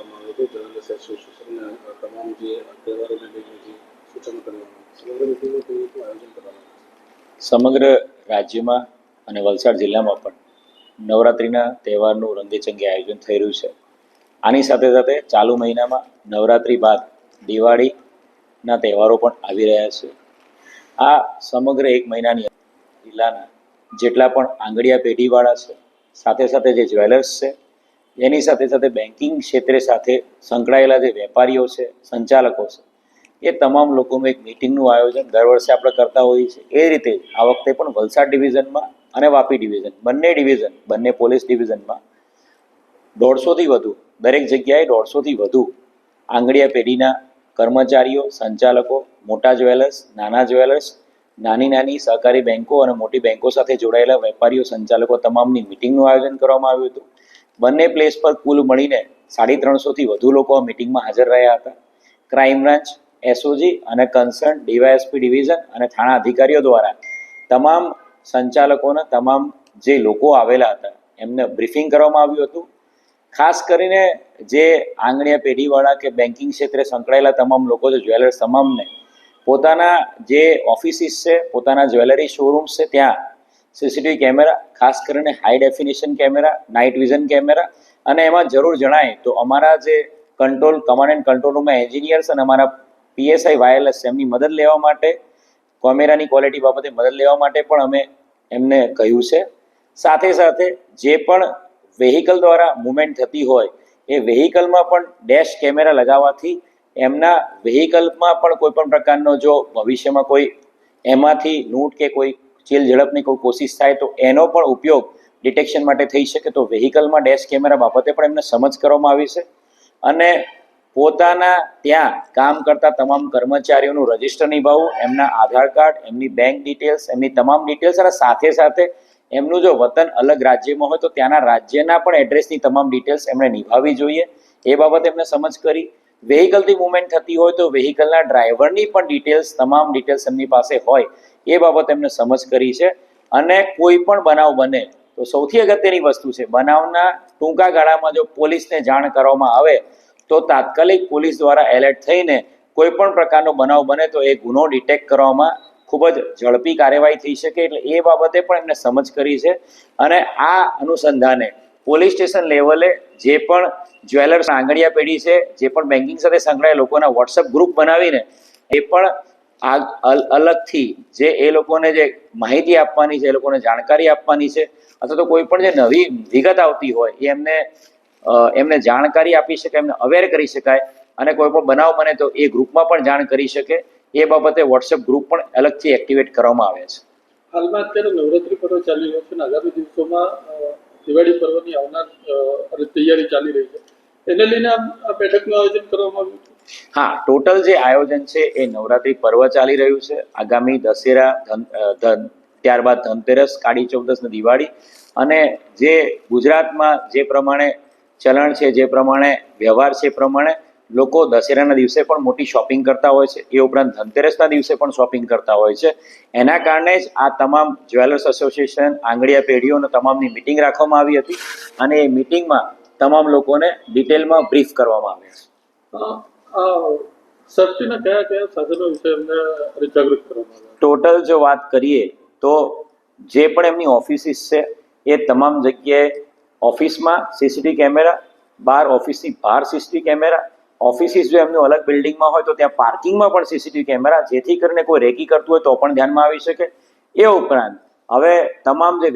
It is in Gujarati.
કરવામાં આવ્યું હતું જર્નલિસ્ટ એસોસિએશનના તમામ જે તહેવારોને લઈને જે સૂચનો કરવામાં સમગ્ર મિટિંગનું કેવી રીતનું આયોજન કરવામાં આવ્યું? સમગ્ર રાજ્યમાં અને વલસાડ જિલ્લામાં પણ નવરાત્રિના તહેવારનું રંગેચંગે આયોજન થઈ રહ્યું છે. આની સાથે સાથે ચાલુ મહિનામાં નવરાત્રિ બાદ દિવાળીના તહેવારો પણ આવી રહ્યા છે. આ સમગ્ર એક મહિનાની જિલ્લાના જેટલા પણ આંગડિયા પેઢીવાળા છે, સાથે સાથે જે જ્વેલર્સ છે, એની સાથે સાથે બેન્કિંગ ક્ષેત્રે સાથે સંકળાયેલા જે વેપારીઓ છે, સંચાલકો છે, એ તમામ લોકોનું એક મિટિંગનું આયોજન દર વર્ષે આપણે કરતા હોઈએ છીએ. એ રીતે આ વખતે પણ વલસાડ ડિવિઝનમાં અને વાપી ડિવિઝન બંને પોલીસ ડિવિઝનમાં 150થી વધુ, દરેક જગ્યાએ 150થી વધુ આંગડિયા પેઢીના કર્મચારીઓ, સંચાલકો, મોટા જ્વેલર્સ, નાના જ્વેલર્સ, નાની સહકારી બેન્કો અને મોટી બેન્કો સાથે જોડાયેલા વેપારીઓ, સંચાલકો તમામની મિટિંગનું આયોજન કરવામાં આવ્યું હતું. બંને પ્લેસ પર કુલ મળીને 350થી વધુ લોકો આ મિટિંગમાં હાજર રહ્યા હતા. ક્રાઇમ બ્રાન્ચ, એસઓજી અને કન્સર્ન ડીવાયએસપી ડિવિઝન અને થાણા અધિકારીઓ દ્વારા તમામ સંચાલકોના તમામ જે લોકો આવેલા હતા એમને બ્રીફિંગ કરવામાં આવ્યું હતું. ખાસ કરીને જે આંગણિયા પેઢીવાળા કે બેન્કિંગ ક્ષેત્રે સંકળાયેલા તમામ લોકો છે, જ્વેલર્સ તમામને પોતાના જે ઓફિસીસ છે, પોતાના જ્વેલરી શોરૂમ્સ છે, ત્યાં સીસીટીવી કેમેરા, ખાસ કરીને high definition camera, night vision camera અને એમાં જરૂર જણાય તો અમારા જે કમાન્ડ એન્ડ કંટ્રોલ રૂમના એન્જિનિયર્સ અને અમારા પીએસઆઈ વાયરલેસ એમની મદદ લેવા માટે, કેમેરાની ક્વોલિટી બાબતે મદદ લેવા માટે પણ અમે એમને કહ્યું છે. સાથે સાથે જે પણ વેહિકલ દ્વારા મૂવમેન્ટ થતી હોય એ વેહિકલમાં પણ ડેશ કેમેરા લગાવવાથી એમના વેહિકલમાં પણ કોઈ પણ પ્રકારનો જો ભવિષ્યમાં કોઈ એમાંથી લૂંટ કે કોઈ ચીલ ઝડપની કોઈ કોશિશ થાય તો એનો પણ ઉપયોગ ડિટેક્શન માટે થઈ શકે. તો વેહિકલમાં ડેશ કેમેરા બાબતે પણ એમને સમજ કરવામાં આવી છે. અને પોતાના ત્યાં કામ કરતા તમામ કર્મચારીઓનું રજિસ્ટર નિભાવવું, એમના આધાર કાર્ડ, એમની બેંક ડિટેલ્સ, એમની તમામ ડિટેલ્સ અને સાથે સાથે એમનું જો વતન અલગ રાજ્યમાં હોય તો ત્યાંના રાજ્યના પણ એડ્રેસની તમામ ડિટેલ્સ એમણે નિભાવવી જોઈએ. એ બાબતે એમને સમજ કરી. વેહિકલથી મૂવમેન્ટ થતી હોય તો વેહિકલના ડ્રાઈવરની પણ ડિટેલ્સ, તમામ ડિટેલ્સ એમની પાસે હોય એ બાબતે એમને સમજ કરી છે. અને કોઈ પણ બનાવ બને તો સૌથી અગત્યની વસ્તુ છે, બનાવના ટૂંકા ગાળામાં જો પોલીસને જાણ કરવામાં આવે તો તાત્કાલિક પોલીસ દ્વારા એલર્ટ થઈને કોઈ પણ પ્રકારનો બનાવ બને તો એ ગુનો ડિટેક્ટ કરવામાં ખૂબ જ ઝડપી કાર્યવાહી થઈ શકે. એટલે એ બાબતે પણ એમને સમજ કરી છે. અને આ અનુસંધાને પોલીસ સ્ટેશન લેવલે જે પણ જ્વેલર્સ આંગડિયા પેઢી છે, જે પણ બેન્કિંગ સાથે સંકળાયેલા લોકોના વોટ્સઅપ ગ્રુપ બનાવીને એ પણ અલગથી જે એ લોકોને જે માહિતી આપવાની છે, એ લોકોને જાણકારી આપવાની છે, અથવા તો કોઈ પણ જે નવી વિગત આવતી હોય એ એમને જાણકારી આપી શકાય, એમને અવેર કરી શકાય. અને કોઈ પણ બનાવ બને તો એ ગ્રુપમાં પણ જાણ કરી શકે. એ બાબતે વોટ્સએપ ગ્રુપ પણ અલગથી એક્ટિવેટ કરવામાં આવે છે. હાલમાં અત્યારે નવરાત્રી પર્વ ચાલી રહ્યો છે અને આગામી દિવસોમાં દિવાળી પર્વની આવનાર તૈયારી ચાલી રહી છે, એને લઈને આ બેઠકનું આયોજન કરવામાં આવ્યું છે. હા, ટોટલ જે આયોજન છે એ નવરાત્રી પર્વ ચાલી રહ્યું છે. આગામી દશેરા, ત્યારબાદ ધનતેરસ, કાળી ચૌદસ ને દિવાળી. અને જે ગુજરાતમાં જે પ્રમાણે ચલણ છે, જે પ્રમાણે વ્યવહાર છે, એ પ્રમાણે લોકો દશેરાના દિવસે પણ મોટી શોપિંગ કરતા હોય છે. એ ઉપરાંત ધનતેરસના દિવસે પણ શોપિંગ કરતા હોય છે. એના કારણે જ આ તમામ જ્વેલર્સ એસોસિએશન, આંગડિયા પેઢીઓ અને તમામની મિટિંગ રાખવામાં આવી હતી. અને એ મિટિંગમાં તમામ લોકોને ડિટેલમાં બ્રીફ કરવામાં આવ્યા છે. સેફ્ટીના કયા સાધનો વિશે એમને જાગૃત કરવામાં આવ્યા? ટોટલ જો વાત કરીએ તો જે પણ એમની ઓફિસીસ છે એ તમામ જગ્યાએ ઓફિસમાં સીસીટીવી કેમેરા, ઓફિસની બહાર સીસીટીવી કેમેરા, ઓફિસીસ જો એમનું અલગ બિલ્ડિંગમાં હોય તો ત્યાં પાર્કિંગમાં પણ સીસીટીવી કેમેરા, જેથી કરીને કોઈ રેકી કરતું હોય તો પણ ધ્યાનમાં આવી શકે. એ ઉપરાંત હવે તમામ જે